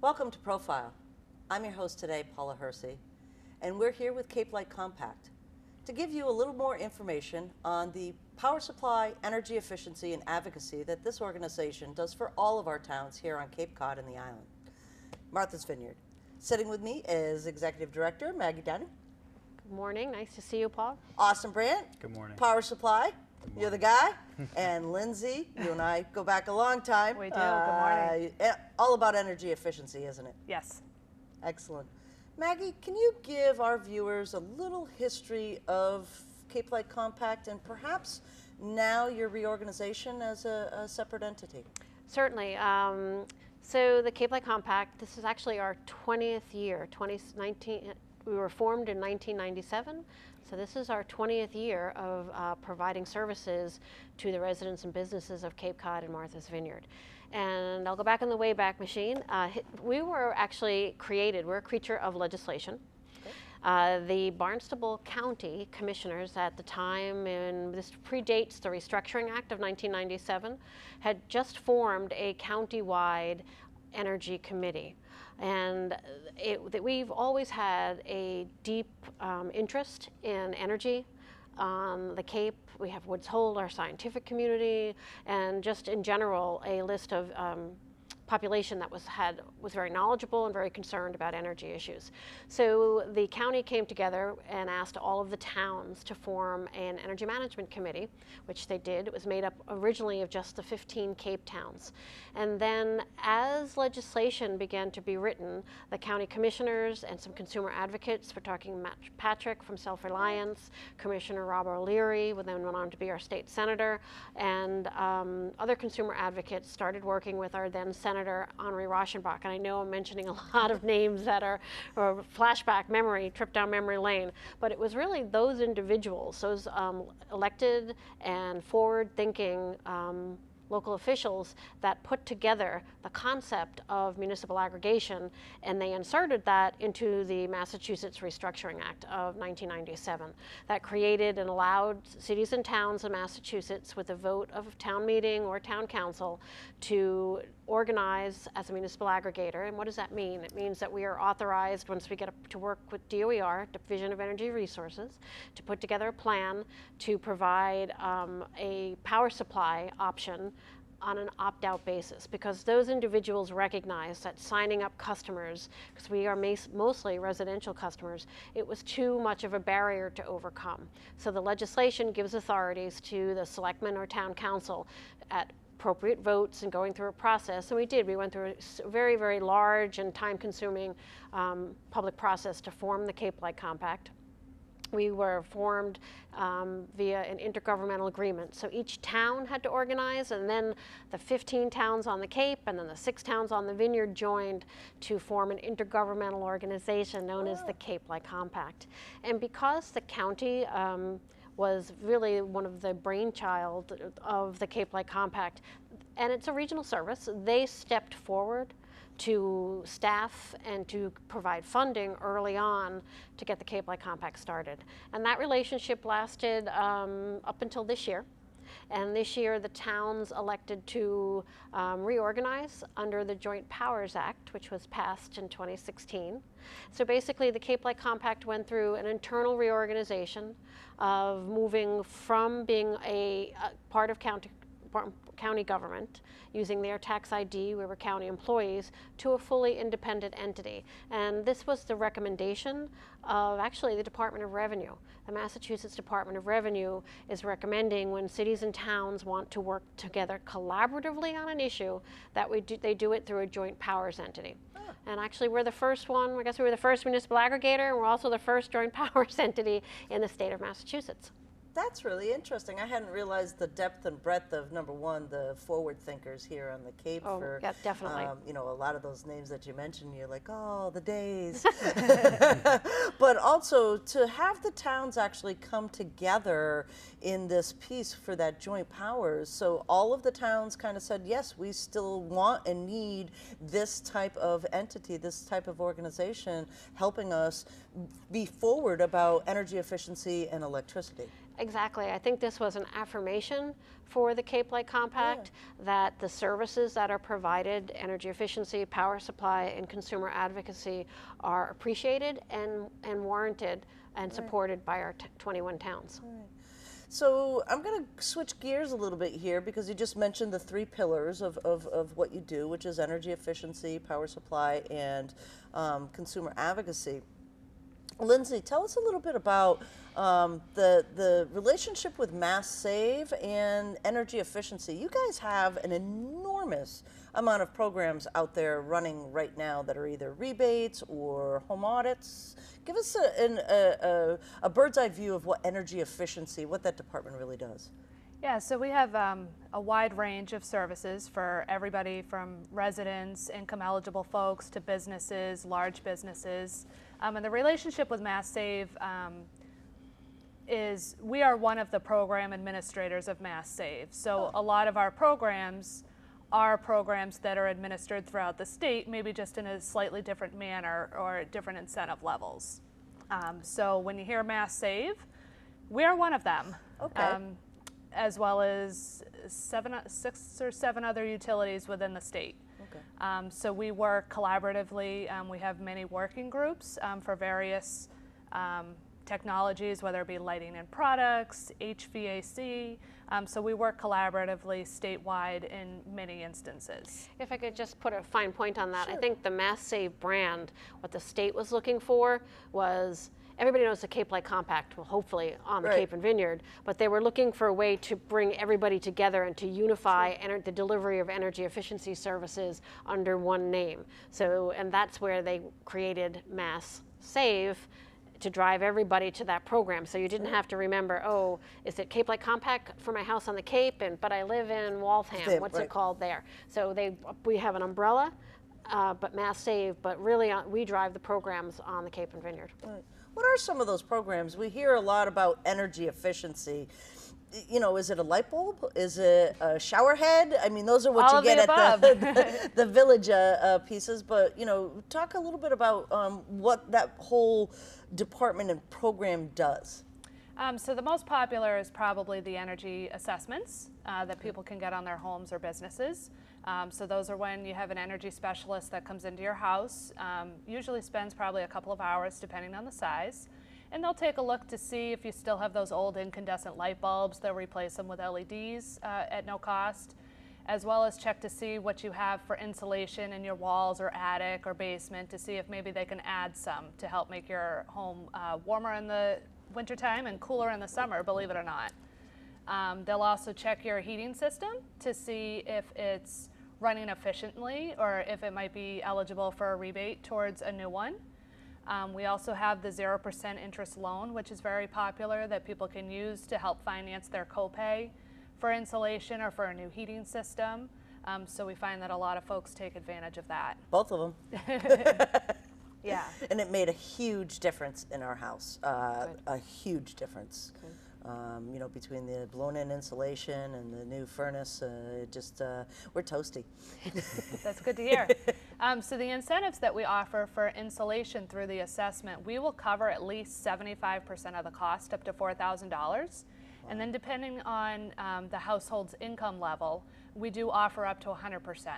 Welcome to Profile. I'm your host today, Paula Hersey, and we're here with Cape Light Compact to give you a little more information on the power supply, energy efficiency, and advocacy that this organization does for all of our towns here on Cape Cod and the island. Martha's Vineyard. Sitting with me is Executive Director Maggie Downing. Good morning. Nice to see you, Paul. Austin Brandt. Good morning. Power Supply. You're the guy. And Lindsay, you and I go back a long time. We do. Good morning. All about energy efficiency, isn't it? Yes. Excellent. Maggie, can you give our viewers a little history of Cape Light Compact and perhaps now your reorganization as a separate entity? Certainly. So the Cape Light Compact, this is actually our 20th year, 2019. We were formed in 1997. So this is our 20th year of providing services to the residents and businesses of Cape Cod and Martha's Vineyard. And I'll go back in the Wayback Machine. We were actually created, we're a creature of legislation. Okay. The Barnstable County Commissioners at the time, and this predates the Restructuring Act of 1997, had just formed a county-wide energy committee. And we've always had a deep interest in energy on the Cape. We have Woods Hole, our scientific community, and just in general, a list of population that was very knowledgeable and very concerned about energy issues. So the county came together and asked all of the towns to form an energy management committee, which they did. It was made up originally of just the 15 Cape towns. And then as legislation began to be written, the county commissioners and some consumer advocates, we're talking Matt Patrick from Self-Reliance, Commissioner Robert O'Leary, who then went on to be our state senator, and other consumer advocates started working with our then Senator Henri Rauschenbach. And I know I'm mentioning a lot of names that are flashback memory, trip down memory lane, but it was really those individuals, those elected and forward-thinking local officials that put together the concept of municipal aggregation, and they inserted that into the Massachusetts Restructuring Act of 1997. That created and allowed cities and towns in Massachusetts, with a vote of town meeting or town council, to organize as a municipal aggregator. And what does that mean? It means that we are authorized, once we get to work with DOER, Division of Energy Resources, to put together a plan to provide a power supply option on an opt-out basis, because those individuals recognize that signing up customers, because we are mostly residential customers, it was too much of a barrier to overcome. So the legislation gives authorities to the selectmen or town council at appropriate votes and going through a process, and we did. We went through a very, very large and time-consuming public process to form the Cape Light Compact. We were formed via an intergovernmental agreement. So each town had to organize, and then the 15 towns on the Cape and then the 6 towns on the Vineyard joined to form an intergovernmental organization known as the Cape Light Compact. And because the county was really one of the brainchild of the Cape Light Compact, and it's a regional service, they stepped forward to staff and to provide funding early on to get the Cape Light Compact started. And that relationship lasted up until this year. And this year, the towns elected to reorganize under the Joint Powers Act, which was passed in 2016. So basically, the Cape Light Compact went through an internal reorganization of moving from being a part of county government, using their tax ID, we were county employees, to a fully independent entity. And this was the recommendation of actually the Department of Revenue. The Massachusetts Department of Revenue is recommending, when cities and towns want to work together collaboratively on an issue, that they do it through a joint powers entity. And actually, we're the first one. I guess we were the first municipal aggregator, and we're also the first joint powers entity in the state of Massachusetts. That's really interesting. I hadn't realized the depth and breadth of, number one, the forward thinkers here on the Cape. Oh, yeah, definitely. You know, a lot of those names that you mentioned, you're like, oh, the days. But also to have the towns actually come together in this piece for that joint powers. So all of the towns kind of said, yes, we still want and need this type of entity, this type of organization helping us be forward about energy efficiency and electricity. Exactly. I think this was an affirmation for the Cape Light Compact that the services that are provided, energy efficiency, power supply, and consumer advocacy, are appreciated and warranted and supported by our 21 towns. So I'm going to switch gears a little bit here because you just mentioned the three pillars of what you do, which is energy efficiency, power supply, and consumer advocacy. Lindsay, tell us a little bit about the relationship with Mass Save and energy efficiency. You guys have an enormous amount of programs out there running right now that are either rebates or home audits. Give us a bird's eye view of what energy efficiency, what that department really does. Yeah, so we have a wide range of services for everybody from residents, income eligible folks, to businesses, large businesses. And the relationship with Mass Save is we are one of the program administrators of Mass Save. So a lot of our programs are programs that are administered throughout the state, maybe just in a slightly different manner or different incentive levels. So when you hear Mass Save, we are one of them. Okay. As well as 6 or 7 other utilities within the state. Okay. So we work collaboratively. We have many working groups for various technologies, whether it be lighting and products, HVAC. So we work collaboratively statewide in many instances. If I could just put a fine point on that, Sure. I think the Mass Save brand, what the state was looking for was, everybody knows the Cape Light Compact, well, hopefully on the Right. Cape and Vineyard, but they were looking for a way to bring everybody together and to unify the delivery of energy efficiency services under one name. So, and that's where they created Mass Save to drive everybody to that program. So you didn't have to remember, oh, is it Cape Light Compact for my house on the Cape, but I live in Waltham, what's right. it called there? So we have an umbrella, but Mass Save, but really we drive the programs on the Cape and Vineyard. Right. What are some of those programs? We hear a lot about energy efficiency. You know, is it a light bulb? Is it a shower head? I mean, those are what All you of get the at above. the village pieces. But, you know, talk a little bit about what that whole department and program does. So the most popular is probably the energy assessments that people can get on their homes or businesses. So those are when you have an energy specialist that comes into your house, usually spends probably a couple of hours depending on the size, and they'll take a look to see if you still have those old incandescent light bulbs. They'll replace them with LEDs at no cost, as well as check to see what you have for insulation in your walls or attic or basement to see if maybe they can add some to help make your home warmer in the wintertime and cooler in the summer, believe it or not. They'll also check your heating system to see if it's running efficiently or if it might be eligible for a rebate towards a new one. We also have the 0% interest loan, which is very popular, that people can use to help finance their copay for insulation or for a new heating system. So we find that a lot of folks take advantage of that. Both of them. Yeah. And it made a huge difference in our house, a huge difference. You know, between the blown-in insulation and the new furnace, we're toasty. That's good to hear. So the incentives that we offer for insulation through the assessment, we will cover at least 75% of the cost, up to $4,000. And then depending on the household's income level, we do offer up to 100%.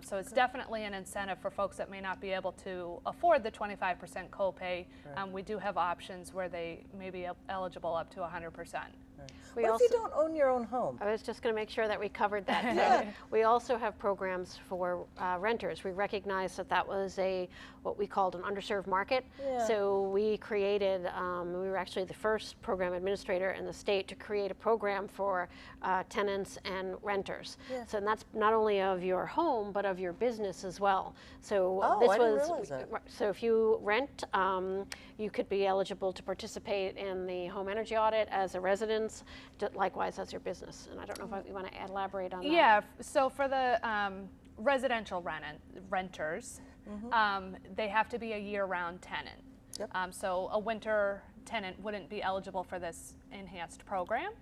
So it's definitely an incentive for folks that may not be able to afford the 25% copay. Right. We do have options where they may be eligible up to 100%. Right. We What if also- you don't own your own home? I was just going to make sure that we covered that. So we also have programs for renters. We recognize that that was what we called an underserved market. Yeah. So we created, we were actually the first program administrator in the state to create a program for tenants and renters. Yeah. So that's not only of your home, but of your business as well. So Oh, this I didn't was, realize that. so if you rent, you could be eligible to participate in the home energy audit as a resident, likewise as your business. And I don't know if you want to elaborate on that. Yeah, so for the residential renters, they have to be a year-round tenant. Yep. So a winter tenant wouldn't be eligible for this enhanced program.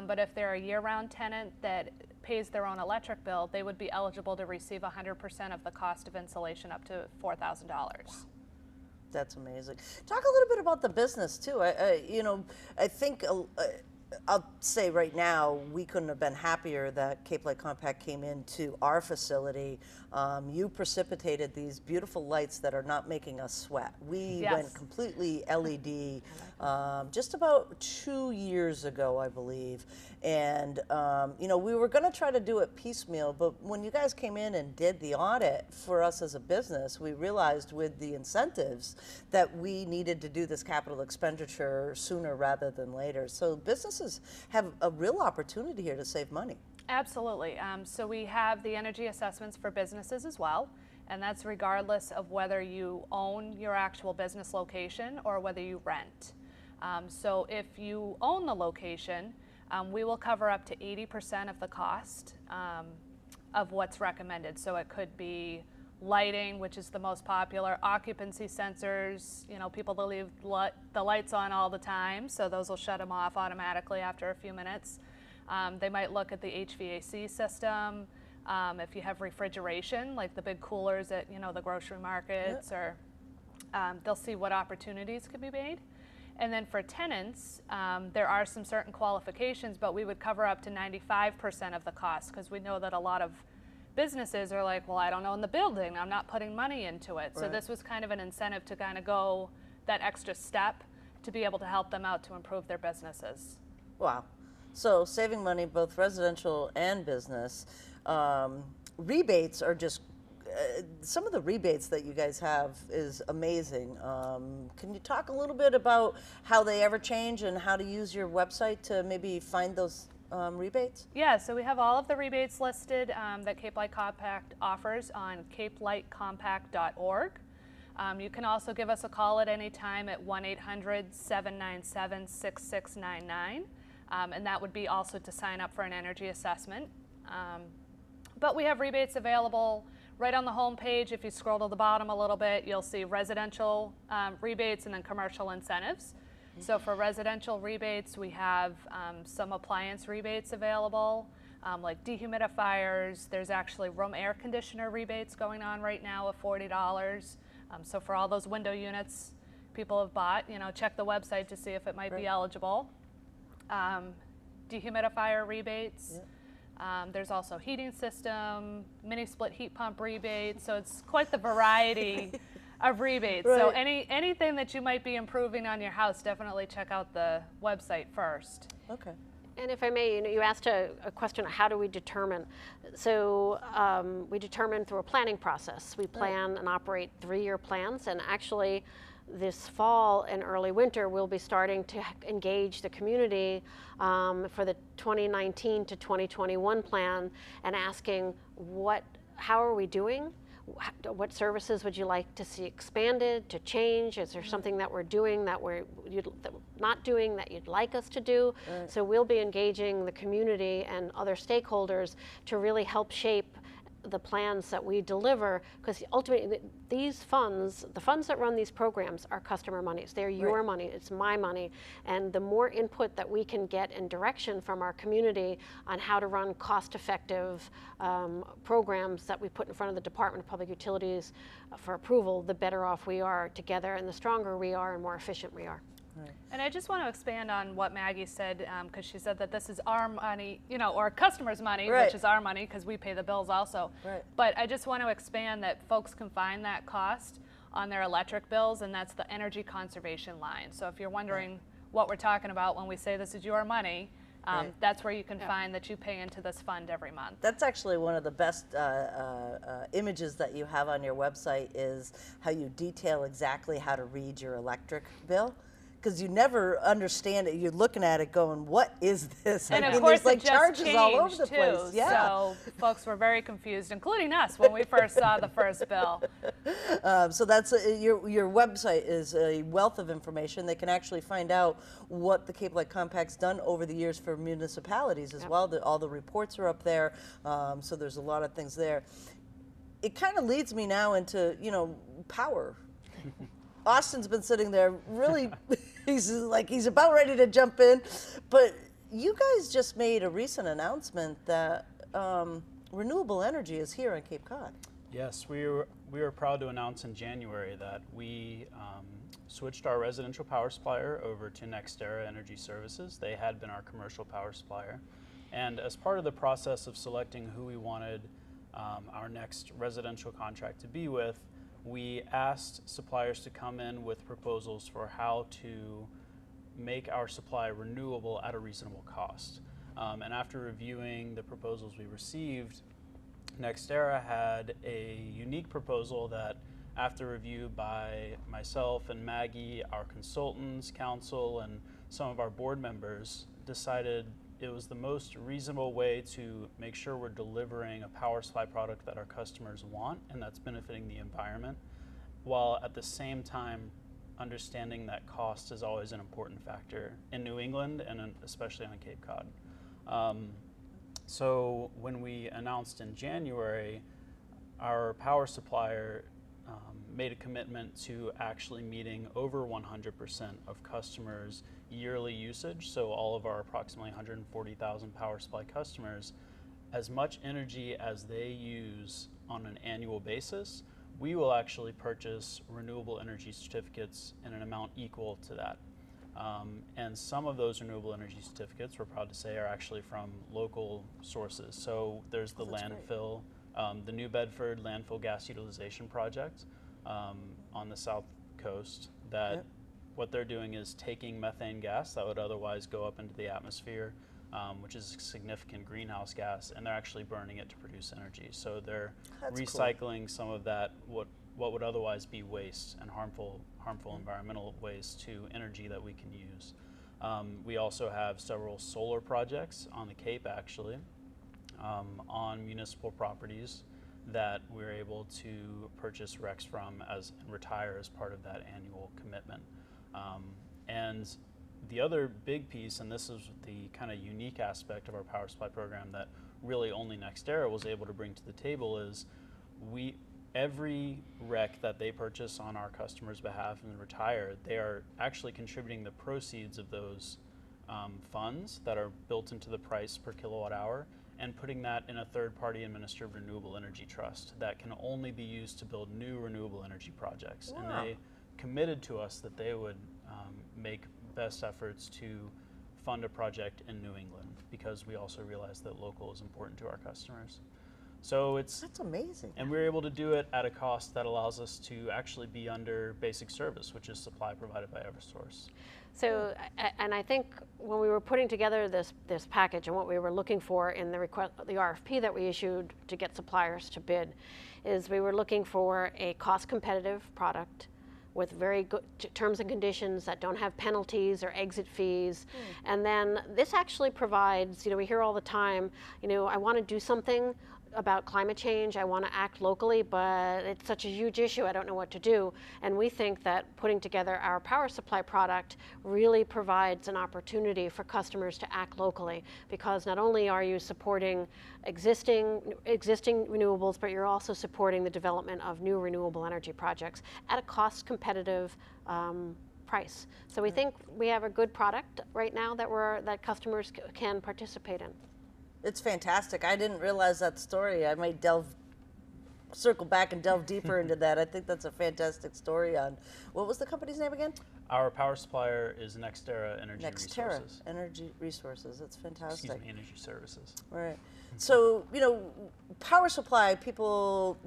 But if they're a year-round tenant that pays their own electric bill, they would be eligible to receive 100% of the cost of insulation up to $4,000. That's amazing. Talk a little bit about the business too. I think I'll say right now we couldn't have been happier that Cape Light Compact came into our facility. You precipitated these beautiful lights that are not making us sweat. We went completely LED just about 2 years ago, I believe. And we were going to try to do it piecemeal, but when you guys came in and did the audit for us as a business, we realized with the incentives that we needed to do this capital expenditure sooner rather than later. So businesses have a real opportunity here to save money. Absolutely. So we have the energy assessments for businesses as well, and that's regardless of whether you own your actual business location or whether you rent. So if you own the location, we will cover up to 80% of the cost of what's recommended. So it could be lighting, which is the most popular, occupancy sensors, people that leave the lights on all the time, so those will shut them off automatically after a few minutes. They might look at the HVAC system. If you have refrigeration, like the big coolers at the grocery markets, or they'll see what opportunities could be made. And then for tenants, there are some certain qualifications, but we would cover up to 95% of the cost, because we know that a lot of businesses are like, well, I don't own the building, I'm not putting money into it. So this was kind of an incentive to kind of go that extra step to be able to help them out to improve their businesses. Wow. So saving money, both residential and business. Rebates are just, some of the rebates that you guys have is amazing. Can you talk a little bit about how they ever change and how to use your website to maybe find those rebates? Yeah, so we have all of the rebates listed that Cape Light Compact offers on capelightcompact.org. You can also give us a call at any time at 1-800-797-6699. And that would be also to sign up for an energy assessment. But we have rebates available right on the home page. If you scroll to the bottom a little bit, you'll see residential rebates and then commercial incentives. So for residential rebates, we have some appliance rebates available, like dehumidifiers. There's actually room air conditioner rebates going on right now of $40. So for all those window units people have bought, check the website to see if it might be eligible. Dehumidifier rebates. There's also heating system, mini split heat pump rebates. So it's quite the variety of rebates. So anything that you might be improving on your house, definitely check out the website first. Okay. And if I may, you asked a question, how do we determine? So we determine through a planning process. We plan and operate 3-year plans, and actually this fall and early winter we'll be starting to engage the community for the 2019 to 2021 plan and asking how are we doing? What services would you like to see expanded, to change? Is there something that we're doing that we're not doing that you'd like us to do? So we'll be engaging the community and other stakeholders to really help shape the plans that we deliver, because ultimately these funds, the funds that run these programs, are customer monies. They're your money, it's my money, and the more input that we can get and direction from our community on how to run cost-effective programs that we put in front of the Department of Public Utilities for approval, the better off we are together, and the stronger we are and more efficient we are. And I just want to expand on what Maggie said, because she said that this is our money, or customers' money, which is our money because we pay the bills also. But I just want to expand that folks can find that cost on their electric bills, and that's the energy conservation line. So if you're wondering what we're talking about when we say this is your money, that's where you can find that you pay into this fund every month. That's actually one of the best images that you have on your website, is how you detail exactly how to read your electric bill. Because you never understand it. You're looking at it going, what is this? And of course, there's it just charges changed all over the too. place. Yeah. So folks were very confused, including us, when we first saw the first bill. So that's your website is a wealth of information. They can actually find out what the Cape Light Compact's done over the years for municipalities as well. All the reports are up there. So there's a lot of things there. It kind of leads me now into, power. Austin's been sitting there really, he's about ready to jump in. But you guys just made a recent announcement that renewable energy is here on Cape Cod. Yes, we were proud to announce in January that we switched our residential power supplier over to NextEra Energy Services. They had been our commercial power supplier. And as part of the process of selecting who we wanted our next residential contract to be with, we asked suppliers to come in with proposals for how to make our supply renewable at a reasonable cost. And after reviewing the proposals we received, NextEra had a unique proposal that, after review by myself and Maggie, our consultants, council, and some of our board members, decided it was the most reasonable way to make sure we're delivering a power supply product that our customers want and that's benefiting the environment, while at the same time understanding that cost is always an important factor in New England and especially on Cape Cod. So when we announced in January, our power supplier made a commitment to actually meeting over 100% of customers' yearly usage. So all of our approximately 140,000 power supply customers, as much energy as they use on an annual basis, we will actually purchase renewable energy certificates in an amount equal to that. And some of those renewable energy certificates, we're proud to say, are actually from local sources. So there's the landfill, the New Bedford Landfill Gas Utilization Project on the South Coast, that what they're doing is taking methane gas that would otherwise go up into the atmosphere, which is a significant greenhouse gas, and they're actually burning it to produce energy. So they're recycling some of that, what would otherwise be waste and harmful environmental waste, to energy that we can use. We also have several solar projects on the Cape, actually, on municipal properties that we're able to purchase RECs from and retire as part of that annual commitment. And the other big piece, and this is the kind of unique aspect of our power supply program that really only NextEra was able to bring to the table, is every REC that they purchase on our customers' behalf and retire, they are actually contributing the proceeds of those funds that are built into the price per kilowatt hour and putting that in a third-party administered renewable energy trust that can only be used to build new renewable energy projects. Wow. And they committed to us that they would make best efforts to fund a project in New England, because we also realize that local is important to our customers. So That's amazing. And we're able to do it at a cost that allows us to actually be under basic service, which is supply provided by Eversource. So, and I think when we were putting together this package and what we were looking for in the RFP that we issued to get suppliers to bid, is we were looking for a cost competitive product with very good terms and conditions that don't have penalties or exit fees. And then this actually provides, we hear all the time, I want to do something about climate change, I want to act locally, but it's such a huge issue, I don't know what to do. And we think that putting together our power supply product really provides an opportunity for customers to act locally, because not only are you supporting existing renewables, but you're also supporting the development of new renewable energy projects at a cost competitive price. So we think we have a good product right now that customers can participate in. It's fantastic. I didn't realize that story. I might circle back and delve deeper into that. I think that's a fantastic story. On what was the company's name again? Our power supplier is NextEra Energy NextEra Resources. Energy Resources. That's fantastic. Excuse me, Energy Services. Right. So, power supply, people,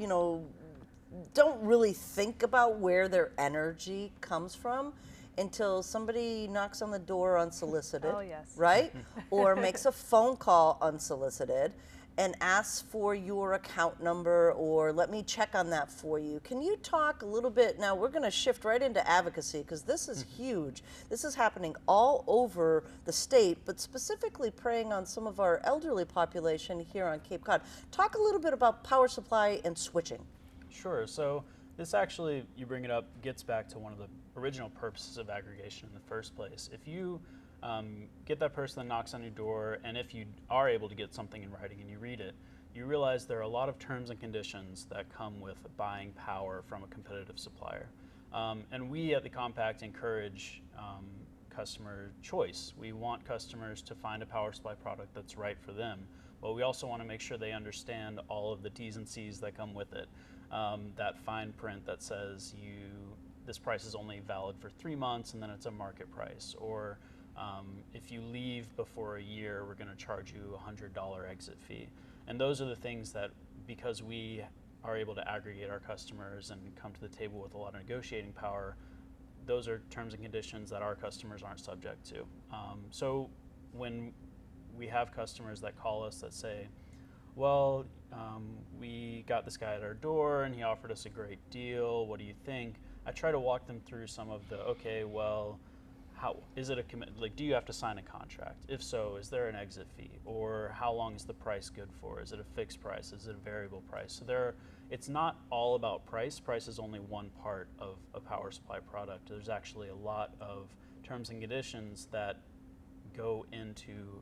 don't really think about where their energy comes from until somebody knocks on the door unsolicited, Oh, yes. right? Or makes a phone call unsolicited and asks for your account number, or let me check on that for you. Can you talk a little bit, now we're gonna shift right into advocacy, because this is huge. This is happening all over the state, but specifically preying on some of our elderly population here on Cape Cod. Talk a little bit about power supply and switching. Sure. So this actually, you bring it up, gets back to one of the original purposes of aggregation in the first place. If you get that person that knocks on your door, and if you are able to get something in writing and you read it, you realize there are a lot of terms and conditions that come with buying power from a competitive supplier. And we at the Compact encourage customer choice. We want customers to find a power supply product that's right for them. Well, we also want to make sure they understand all of the T's and C's that come with it. That fine print that says this price is only valid for 3 months and then it's a market price. Or if you leave before a year, we're going to charge you a $100 exit fee. And those are the things that, because we are able to aggregate our customers and come to the table with a lot of negotiating power, those are terms and conditions that our customers aren't subject to. So when we have customers that call us that say, well, we got this guy at our door and he offered us a great deal, what do you think? I try to walk them through some of the, okay, well, how is it a commit? Like, do you have to sign a contract? If so, is there an exit fee? Or how long is the price good for? Is it a fixed price? Is it a variable price? So it's not all about price. Price is only one part of a power supply product. There's actually a lot of terms and conditions that go into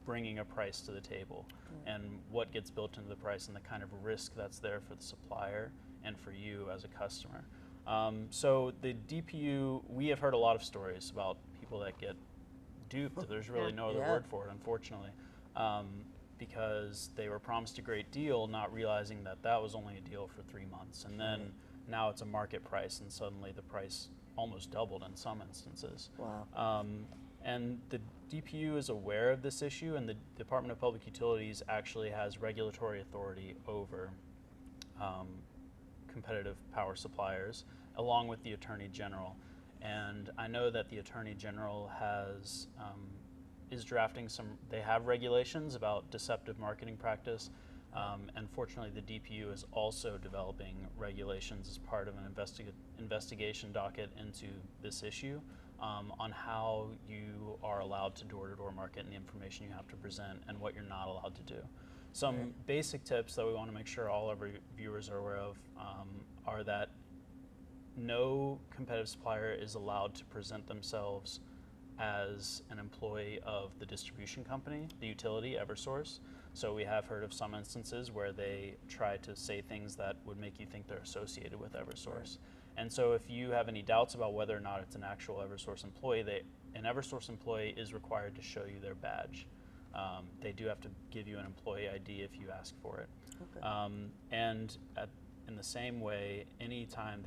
bringing a price to the table, and what gets built into the price and the kind of risk that's there for the supplier and for you as a customer. So the DPU, we have heard a lot of stories about people that get duped. There's really no other word for it, unfortunately, because they were promised a great deal, not realizing that that was only a deal for 3 months. And then now it's a market price, and suddenly the price almost doubled in some instances. Wow. And the DPU is aware of this issue, and the Department of Public Utilities actually has regulatory authority over competitive power suppliers, along with the Attorney General. And I know that the Attorney General is drafting they have regulations about deceptive marketing practice. And fortunately, the DPU is also developing regulations as part of an investigation docket into this issue on how you are allowed to door-to-door market and the information you have to present and what you're not allowed to do. Some basic tips that we want to make sure all of our viewers are aware of are that no competitive supplier is allowed to present themselves as an employee of the distribution company, the utility, Eversource. So we have heard of some instances where they try to say things that would make you think they're associated with Eversource. And so if you have any doubts about whether or not it's an actual Eversource employee, an Eversource employee is required to show you their badge. They do have to give you an employee ID if you ask for it. Okay. And in the same way, anytime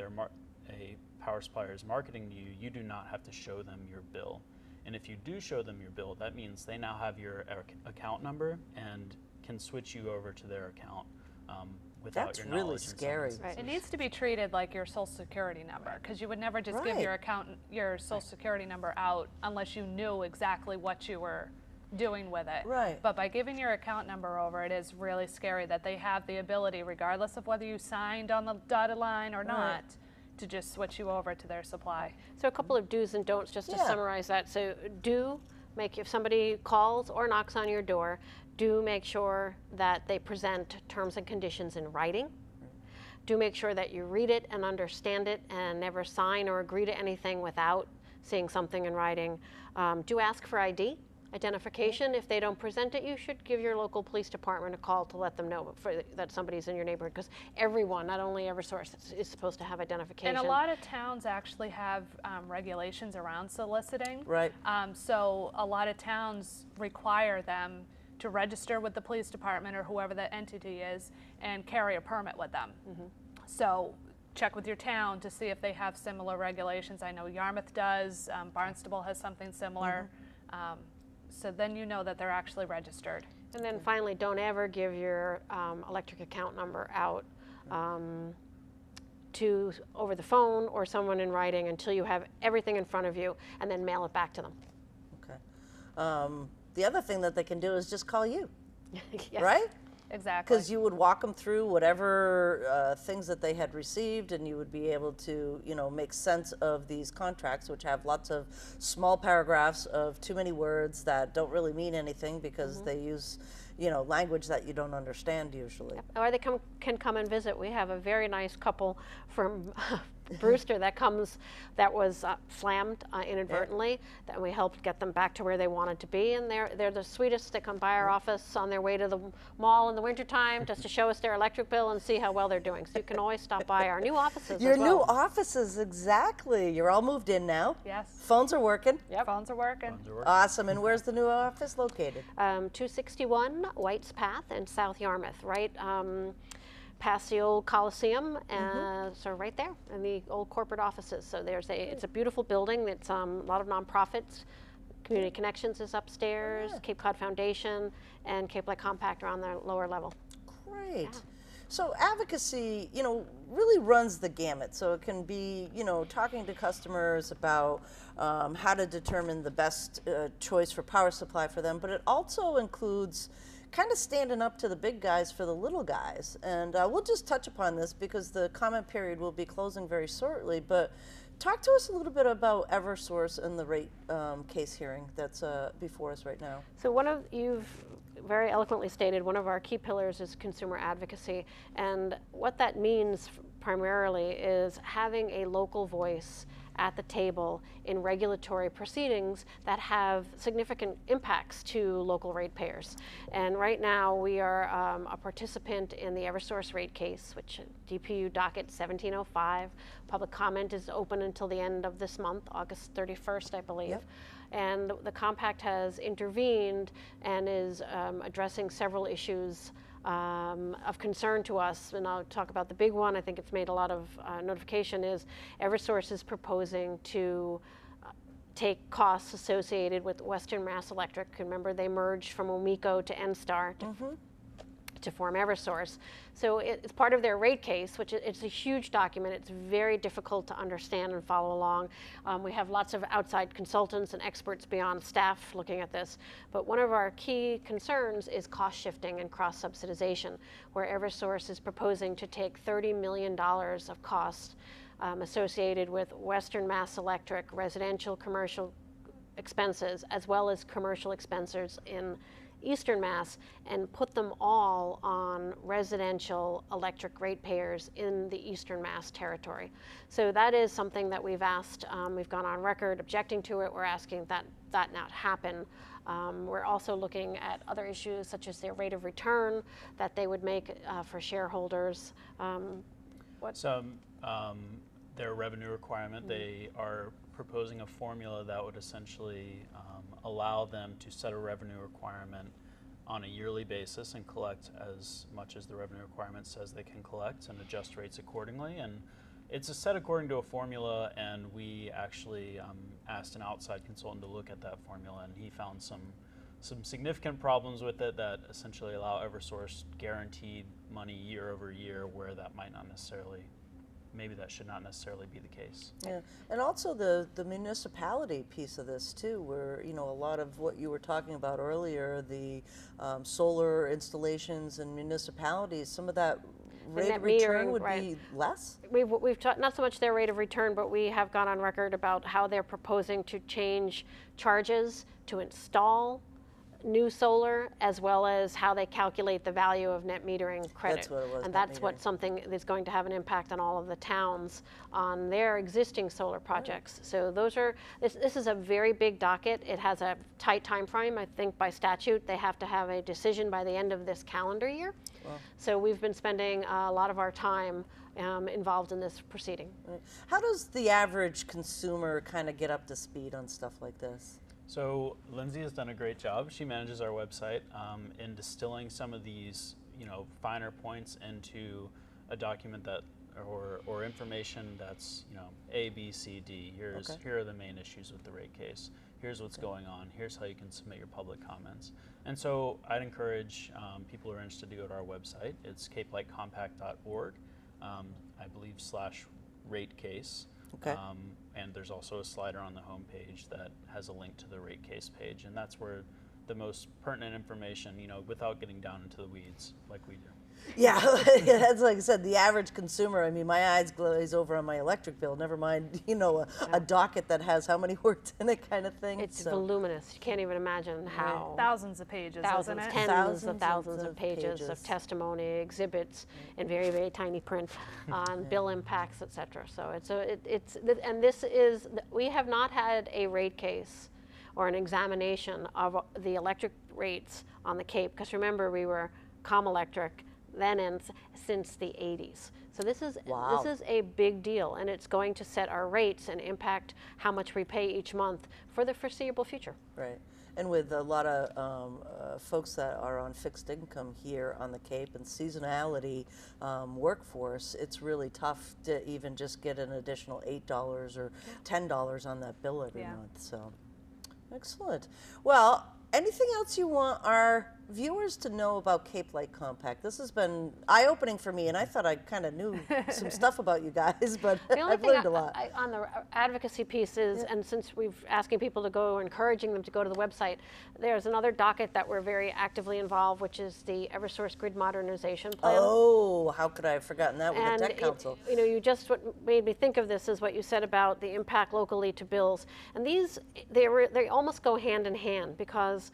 a power supplier is marketing to you, you do not have to show them your bill. And if you do show them your bill, that means they now have your account number and can switch you over to their account without your knowledge. That's really scary. Right. It needs to be treated like your social security number, because you would never just give your social security number out unless you knew exactly what you were doing with it. Right. But by giving your account number over, it is really scary that they have the ability, regardless of whether you signed on the dotted line or not, to just switch you over to their supply. So a couple of do's and don'ts just to summarize that. So if somebody calls or knocks on your door, do make sure that they present terms and conditions in writing. Do make sure that you read it and understand it and never sign or agree to anything without seeing something in writing. Do ask for identification. If they don't present it, you should give your local police department a call to let them know that somebody's in your neighborhood, because everyone, not only Eversource, is supposed to have identification. And a lot of towns actually have regulations around soliciting. Right. So a lot of towns require them to register with the police department or whoever the entity is and carry a permit with them. So check with your town to see if they have similar regulations. I know Yarmouth does, Barnstable has something similar. So then you know that they're actually registered. And then finally, don't ever give your electric account number out over the phone or someone in writing until you have everything in front of you, and then mail it back to them. Okay. The other thing that they can do is just call you, Yes. right? Exactly. Because you would walk them through whatever things that they had received, and you would be able to, make sense of these contracts, which have lots of small paragraphs of too many words that don't really mean anything because they use, language that you don't understand usually. Yep. Or they can come and visit. We have a very nice couple from Brewster that was slammed inadvertently, that we helped get them back to where they wanted to be, and they're the sweetest. They come by our office on their way to the mall in the wintertime just to show us their electric bill and see how well they're doing. So you can always stop by our new offices Your as well. new offices, exactly. You're all moved in now. Yes. Phones are working. Yep. Phones are working. Phones are working. Awesome. And where's the new office located? 261 White's Path in South Yarmouth, right past the old Coliseum, so right there in the old corporate offices. So it's a beautiful building. It's a lot of nonprofits. Community Connections is upstairs, Cape Cod Foundation, and Cape Light Compact are on the lower level. Great. Yeah. So advocacy, really runs the gamut. So it can be, talking to customers about how to determine the best choice for power supply for them, but it also includes kind of standing up to the big guys for the little guys. And we'll just touch upon this because the comment period will be closing very shortly, but talk to us a little bit about Eversource and the rate case hearing that's before us right now. So you've very eloquently stated, one of our key pillars is consumer advocacy. And what that means primarily is having a local voice at the table in regulatory proceedings that have significant impacts to local ratepayers. And right now we are a participant in the Eversource rate case, which DPU docket 1705. Public comment is open until the end of this month, August 31st, I believe. Yep. And the compact has intervened and is addressing several issues of concern to us, and I'll talk about the big one. I think it's made a lot of notification. Is Eversource is proposing to take costs associated with Western Mass Electric. Remember, they merged from OMECO to NSTAR to form Eversource. So it's part of their rate case, which it's a huge document. It's very difficult to understand and follow along. We have lots of outside consultants and experts beyond staff looking at this. But one of our key concerns is cost shifting and cross subsidization, where Eversource is proposing to take $30 million of costs associated with Western Mass Electric residential commercial expenses, as well as commercial expenses in Eastern Mass, and put them all on residential electric ratepayers in the Eastern Mass territory. So that is something that we've asked. We've gone on record objecting to it. We're asking that not happen. We're also looking at other issues such as their rate of return that they would make for shareholders. Their revenue requirement, they are proposing a formula that would essentially allow them to set a revenue requirement on a yearly basis and collect as much as the revenue requirement says they can collect and adjust rates accordingly. And it's set according to a formula, and we actually asked an outside consultant to look at that formula, and he found some significant problems with it that essentially allow Eversource guaranteed money year over year, where that might not necessarily, maybe that should not necessarily be the case. Yeah, and also the municipality piece of this too, where a lot of what you were talking about earlier, the solar installations and municipalities, some of that rate of return would be less? We've talked not so much their rate of return, but we have gone on record about how they're proposing to change charges to install new solar, as well as how they calculate the value of net metering credit. That's what it was, and net that's what metering. something that's going to have an impact on all of the towns on their existing solar projects. So this is a very big docket. It has a tight time frame. I think by statute they have to have a decision by the end of this calendar year. Wow. So we've been spending a lot of our time involved in this proceeding. Right. How does the average consumer kind of get up to speed on stuff like this? So Lindsay has done a great job. She manages our website in distilling some of these, finer points into a document that, or information that's, A, B, C, D. Here are the main issues with the rate case. Here's what's going on. Here's how you can submit your public comments. And so I'd encourage people who are interested to go to our website. It's capelightcompact.org, I believe /rate case. Okay. And there's also a slider on the home page that has a link to the rate case page, and that's where the most pertinent information, without getting down into the weeds like we do. Yeah, that's like I said, the average consumer, I mean, my eyes glaze over on my electric bill, never mind, a docket that has how many words in it kind of thing. It's so. voluminous. You can't even imagine how. Thousands of pages, Thousands, isn't it? tens of Thousands thousands of of pages pages. of testimony, exhibits in very, very tiny print on bill impacts, et cetera. So and this is, we have not had a rate case or an examination of the electric rates on the Cape, because remember, we were Comelectric then and since the 80s. So Wow. this is a big deal, and it's going to set our rates and impact how much we pay each month for the foreseeable future. Right. And with a lot of folks that are on fixed income here on the Cape and seasonality workforce, it's really tough to even just get an additional $8 or $10 on that bill every month. So, excellent. Well, anything else you want our viewers to know about Cape Light Compact? This has been eye-opening for me, and I thought I kind of knew some stuff about you guys, but The only I've thing learned a lot. on the advocacy pieces, and since we've asking people to go, encouraging them to go to the website, there's another docket that we're very actively involved, which is the Eversource Grid Modernization Plan. Oh, how could I have forgotten that with And the Tech Council? what made me think of this is what you said about the impact locally to bills. And they almost go hand in hand, because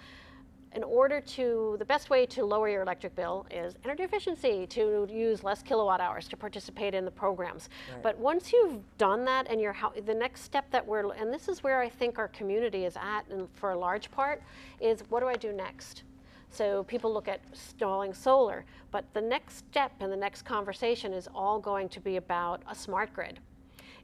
the best way to lower your electric bill is energy efficiency, to use less kilowatt hours, to participate in the programs. Right. But once you've done that, and the next step and this is where I think our community is at, and for a large part, is what do I do next? So people look at installing solar, but the next step and the next conversation is all going to be about a smart grid.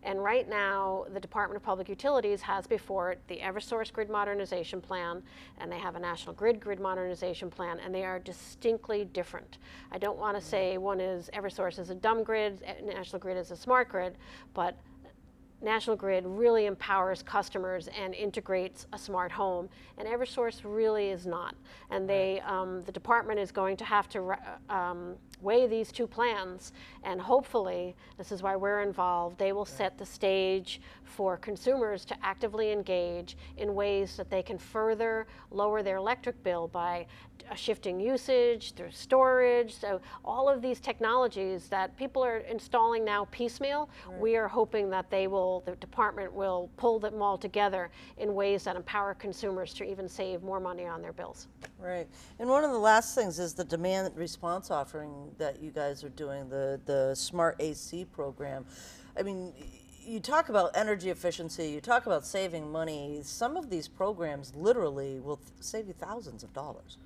And right now, the Department of Public Utilities has before it the Eversource Grid Modernization Plan, and they have a National Grid Modernization Plan, and they are distinctly different. I don't want to say one is Eversource is a dumb grid, National Grid is a smart grid, but National Grid really empowers customers and integrates a smart home, and Eversource really is not. And the department is going to have to weigh these two plans, and hopefully, this is why we're involved, they will set the stage for consumers to actively engage in ways that they can further lower their electric bill by shifting usage through storage. So all of these technologies that people are installing now piecemeal, we are hoping that the department will pull them all together in ways that empower consumers to even save more money on their bills. Right. And one of the last things is the demand response offering that you guys are doing, the Smart AC program. I mean, you talk about energy efficiency, you talk about saving money. Some of these programs literally will save you thousands of dollars.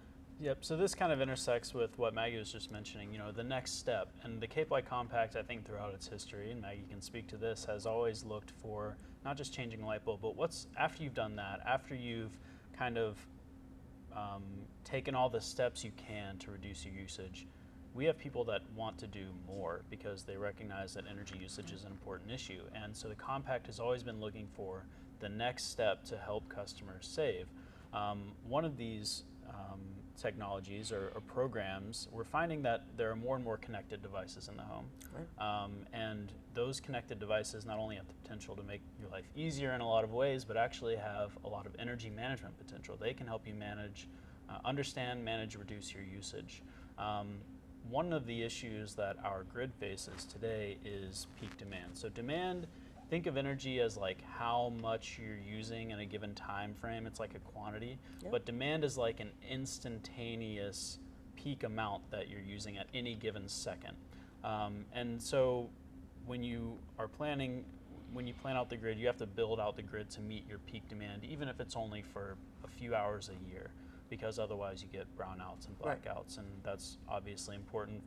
Yep, so this kind of intersects with what Maggie was just mentioning, the next step. And the Cape Light Compact, I think throughout its history, and Maggie can speak to this, has always looked for not just changing a light bulb, but what's after you've done that, after you've kind of taken all the steps you can to reduce your usage, we have people that want to do more because they recognize that energy usage is an important issue. And so the Compact has always been looking for the next step to help customers save. One of these technologies or programs, we're finding that there are more and more connected devices in the home. Right. And those connected devices not only have the potential to make your life easier in a lot of ways, but actually have a lot of energy management potential. They can help you understand, manage, reduce your usage. One of the issues that our grid faces today is peak demand. So demand, think of energy as like how much you're using in a given time frame. It's like a quantity. Yep. But demand is like an instantaneous peak amount that you're using at any given second. And so when you plan out the grid, you have to build out the grid to meet your peak demand, even if it's only for a few hours a year, because otherwise you get brownouts and blackouts. Right. And that's obviously important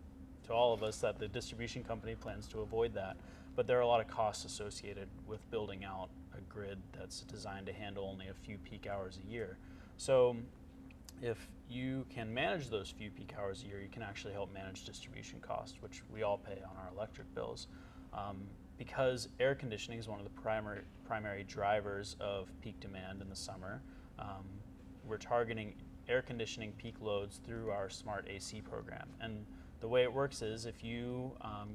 to all of us, that the distribution company plans to avoid that. But there are a lot of costs associated with building out a grid that's designed to handle only a few peak hours a year. So if you can manage those few peak hours a year, you can actually help manage distribution costs, which we all pay on our electric bills. Because air conditioning is one of the primary drivers of peak demand in the summer, we're targeting air conditioning peak loads through our Smart AC program. And the way it works is if you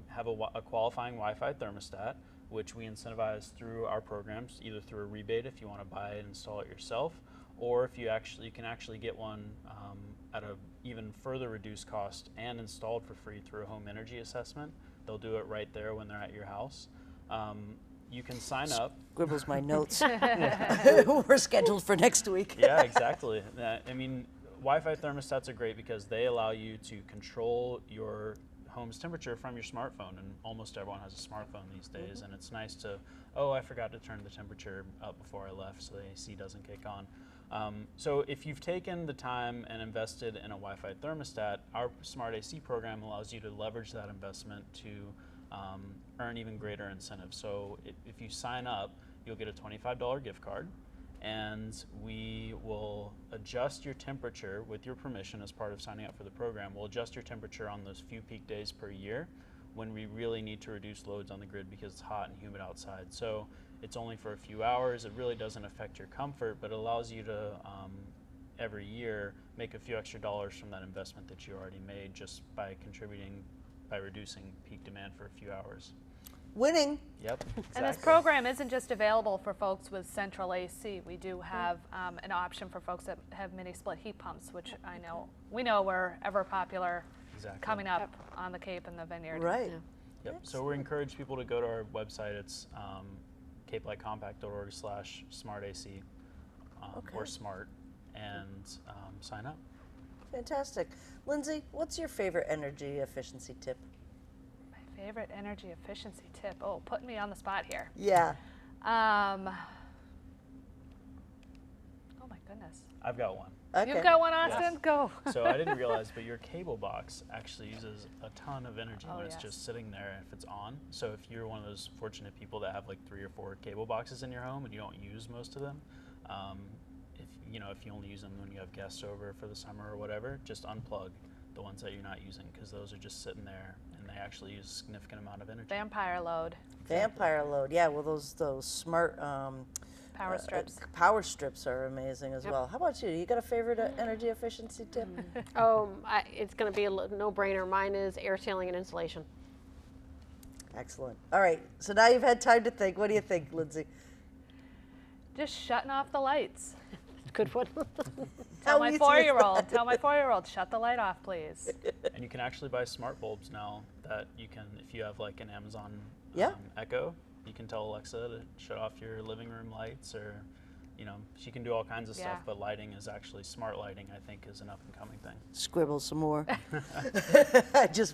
have a qualifying Wi-Fi thermostat, which we incentivize through our programs, either through a rebate if you want to buy it and install it yourself, or if you can actually get one at a even further reduced cost and installed for free through a home energy assessment. They'll do it right there when they're at your house. You can sign up. Scribbles my notes. We're scheduled for next week. Yeah, exactly. I mean, Wi-Fi thermostats are great because they allow you to control your home's temperature from your smartphone, and almost everyone has a smartphone these days, and it's nice to, oh, I forgot to turn the temperature up before I left so the AC doesn't kick on. So if you've taken the time and invested in a Wi-Fi thermostat, our Smart AC program allows you to leverage that investment to earn even greater incentives. So if you sign up, you'll get a $25 gift card, and we will adjust your temperature with your permission as part of signing up for the program. We'll adjust your temperature on those few peak days per year when we really need to reduce loads on the grid because it's hot and humid outside. So it's only for a few hours. It really doesn't affect your comfort, but it allows you to every year make a few extra dollars from that investment that you already made just by contributing, by reducing peak demand for a few hours. Winning. Yep. Exactly. And this program isn't just available for folks with central AC. We do have an option for folks that have mini split heat pumps, which we know are ever popular coming up on the Cape and the Vineyard. Right. Yeah. Yep. So we encourage people to go to our website. It's capelightcompact.org/smartac or smart, and sign up. Fantastic. Lindsay, what's your favorite energy efficiency tip? My favorite energy efficiency tip. Oh, putting me on the spot here. Yeah. Oh my goodness. I've got one. Okay. You've got one, Austin? Yes. Go. So I didn't realize, but your cable box actually uses a ton of energy Oh, when it's yes. just sitting there if it's on. So if you're one of those fortunate people that have like 3 or 4 cable boxes in your home and you don't use most of them, if you only use them when you have guests over for the summer or whatever, just unplug the ones that you're not using because those are just sitting there and they actually use a significant amount of energy. Vampire load. Vampire load. Yeah, well, those smart Power strips. Power strips are amazing as well. How about you? You got a favorite energy efficiency tip? It's going to be a no-brainer. Mine is air sealing and insulation. Excellent. All right. So now you've had time to think. What do you think, Lindsay? Just shutting off the lights. Good one. Tell How my easy is 4-year-old, shut the light off, please. And you can actually buy smart bulbs now that you can, if you have like an Amazon Yeah. Echo, you can tell Alexa to shut off your living room lights, or she can do all kinds of Yeah. stuff, but lighting is actually, smart lighting I think is an up and coming thing. Scribble some more.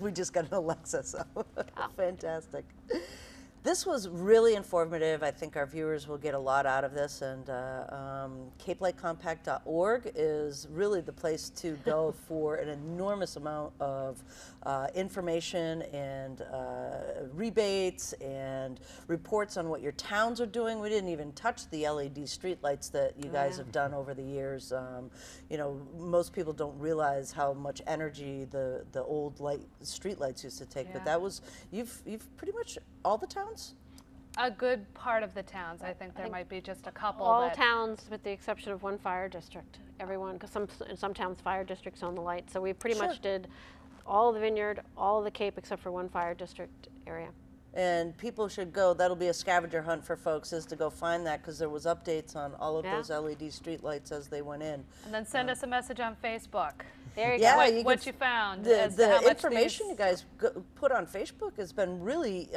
We just got an Alexa, so fantastic. This was really informative. I think our viewers will get a lot out of this, and capelightcompact.org is really the place to go for an enormous amount of information and rebates and reports on what your towns are doing. We didn't even touch the LED streetlights that you guys have done over the years. Most people don't realize how much energy the old streetlights used to take, but that was, you've pretty much all the towns? A good part of the towns. I think there might be just a couple. All towns, with the exception of one fire district. Everyone, because in some towns, fire districts own the light. So we pretty much did all of the Vineyard, all of the Cape, except for one fire district area. And people should go, that'll be a scavenger hunt for folks, is to go find that, because there was updates on all of those LED streetlights as they went in. And then send us a message on Facebook. There you Yeah, go. What you found. The information you guys put on Facebook has been really,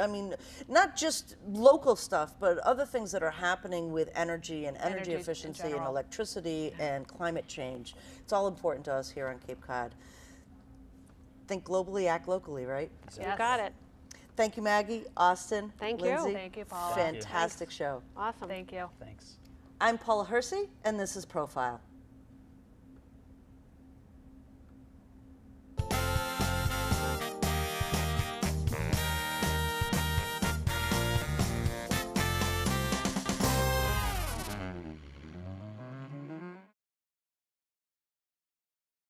not just local stuff, but other things that are happening with energy and energy in efficiency and general. electricity and climate change. It's all important to us here on Cape Cod. Think globally, act locally, right? You got it. Thank you, Maggie, Austin, Thank you. Lindsay. Thank you, Paula. Fantastic show. Awesome. Thank you. Thanks. I'm Paula Hersey, and this is Profile.